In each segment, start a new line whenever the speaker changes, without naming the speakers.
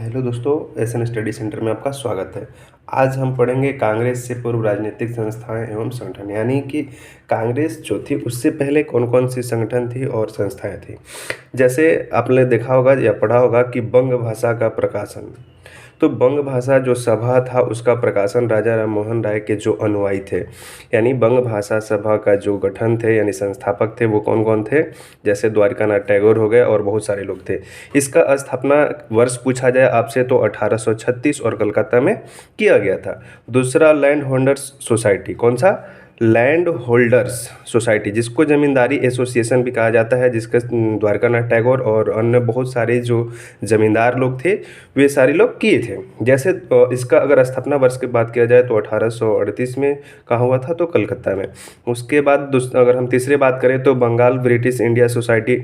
Hello दोस्तों, SN study centre में आपका स्वागत है। आज हम पढ़ेंगे कांग्रेस से पूर्व राजनीतिक संस्थाएं एवं संगठन, यानी कि कांग्रेस जो थी उससे पहले कौन कौन सी संगठन थी और संस्थाएं थी। जैसे आपने देखा होगा या पढ़ा होगा कि बंग भाषा का प्रकाशन, तो बंग भाषा जो सभा था उसका प्रकाशन राजा राम मोहन राय के जो अनुयायी थे, यानी बंग भाषा सभा का जो गठन थे यानी संस्थापक थे वो कौन कौन थे। जैसे द्वारकानाथ टैगोर हो गए और बहुत सारे लोग थे। इसका स्थापना वर्ष पूछा जाए आपसे तो 1836 और कलकत्ता में किया गया था। दूसरा लैंड होल्डर्स सोसाइटी, कौन सा? लैंड होल्डर्स सोसाइटी, जिसको ज़मींदारी एसोसिएशन भी कहा जाता है, जिसका द्वारकानाथ टैगोर और अन्य बहुत सारे जो ज़मींदार लोग थे वे सारे लोग किए थे। जैसे इसका अगर स्थापना वर्ष की बात किया जाए तो 1838 में कहाँ हुआ था, तो कलकत्ता में। उसके बाद अगर हम तीसरे बात करें तो बंगाल ब्रिटिश इंडिया सोसाइटी,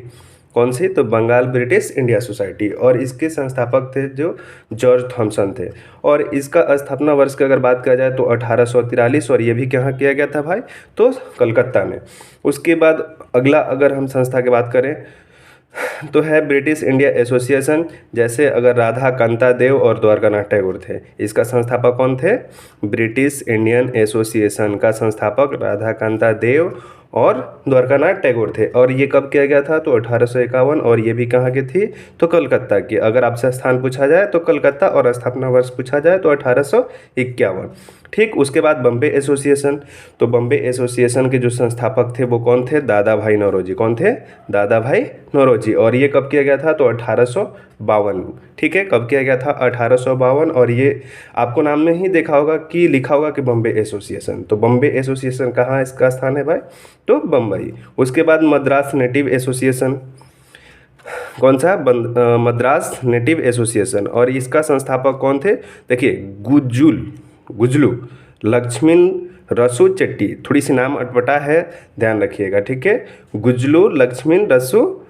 कौन सी? तो बंगाल ब्रिटिश इंडिया सोसाइटी, और इसके संस्थापक थे जो जॉर्ज थॉमसन थे। और इसका स्थापना वर्ष की अगर बात किया जाए तो 1843, और ये भी कहाँ किया गया था भाई, तो कलकत्ता में। उसके बाद अगला अगर हम संस्था की बात करें तो है ब्रिटिश इंडिया एसोसिएशन। जैसे अगर राधा कांता देव और द्वारकानाथ टैगोर थे, इसका संस्थापक कौन थे? ब्रिटिश इंडियन एसोसिएशन का संस्थापक राधा कांता देव और द्वारकानाथ टैगोर थे। और ये कब किया गया था, तो 1851, और ये भी कहाँ की थी, तो कलकत्ता की। अगर आपसे स्थान पूछा जाए तो कलकत्ता, और स्थापना वर्ष पूछा जाए तो 1851। ठीक। उसके बाद बम्बे एसोसिएशन, तो बम्बे एसोसिएशन के जो संस्थापक थे वो कौन थे? दादा भाई नौरोजी। कौन थे? दादा भाई नौरोजी। और ये कब किया गया था, तो 1852। ठीक है, कब किया गया था? 1852। और ये आपको नाम में ही देखा होगा कि लिखा होगा कि बम्बे एसोसिएशन, तो बम्बे एसोसिएशन कहाँ इसका स्थान है भाई, तो बम्बई। उसके बाद मद्रास नेटिव एसोसिएशन, कौन सा? मद्रास नेटिव एसोसिएशन, और इसका संस्थापक कौन थे? देखिए, गुजलू लक्ष्मण रसू चेट्टी, थोड़ी सी नाम अटपटा है, ध्यान रखिएगा। ठीक है, गुजलू लक्ष्मण रसू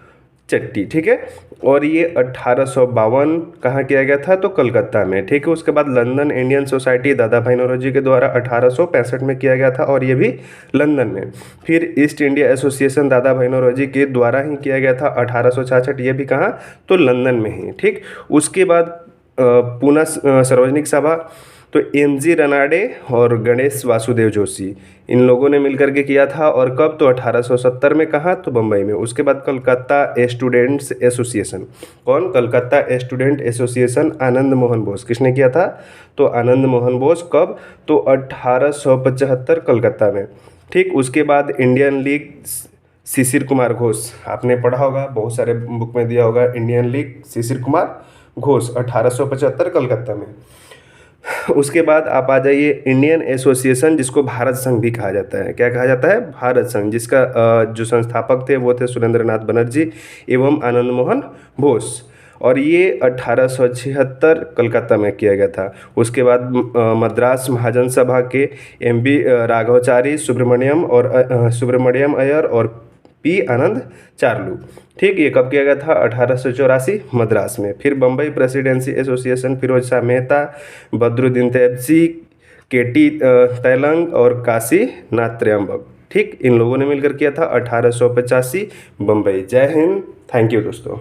चट्टी। ठीक है, और ये 1852 कहाँ किया गया था, तो कलकत्ता में। ठीक है, उसके बाद लंदन इंडियन सोसाइटी दादा भाई नौरोजी के द्वारा 1865 में किया गया था, और ये भी लंदन में। फिर ईस्ट इंडिया एसोसिएशन दादा भाई नौरोजी के द्वारा ही किया गया था 1866, ये भी कहाँ, तो लंदन में ही। ठीक। उसके बाद पूना सार्वजनिक सभा, तो एम.जी. रनाडे और गणेश वासुदेव जोशी, इन लोगों ने मिलकर के किया था। और कब, तो 1870 में। कहाँ, तो बम्बई में। उसके बाद कलकत्ता स्टूडेंट्स एसोसिएशन, कौन? Calcutta student association, Anand Mohan Bose. किसने किया था, तो आनंद मोहन बोस। कब, तो 1875 कलकत्ता में। ठीक। उसके बाद इंडियन लीग शिशिर कुमार घोष, आपने पढ़ा होगा, बहुत सारे बुक में दिया होगा, इंडियन लीग शिशिर कुमार घोष, 1875 कलकत्ता में। उसके बाद आप आ जाइए इंडियन एसोसिएशन, जिसको भारत संघ भी कहा जाता है। क्या कहा जाता है? भारत संघ, जिसका जो संस्थापक थे वो थे सुरेंद्रनाथ बनर्जी एवं आनंद मोहन बोस, और ये 1876 कलकत्ता में किया गया था। उसके बाद मद्रास महाजन सभा के एम.बी. राघवाचारी सुब्रमण्यम अय्यर और पी आनंद चार्लू। ठीक। ये कब किया गया था? 1884 मद्रास में। फिर बम्बई प्रेसिडेंसी एसोसिएशन, फिरोज शाह मेहता, बद्रुद्दीन तैयबसी, के.टी. तैलंग और काशी नाथ त्र्यंबक। ठीक, इन लोगों ने मिलकर किया था 1885 बम्बई। जय हिंद, थैंक यू दोस्तों।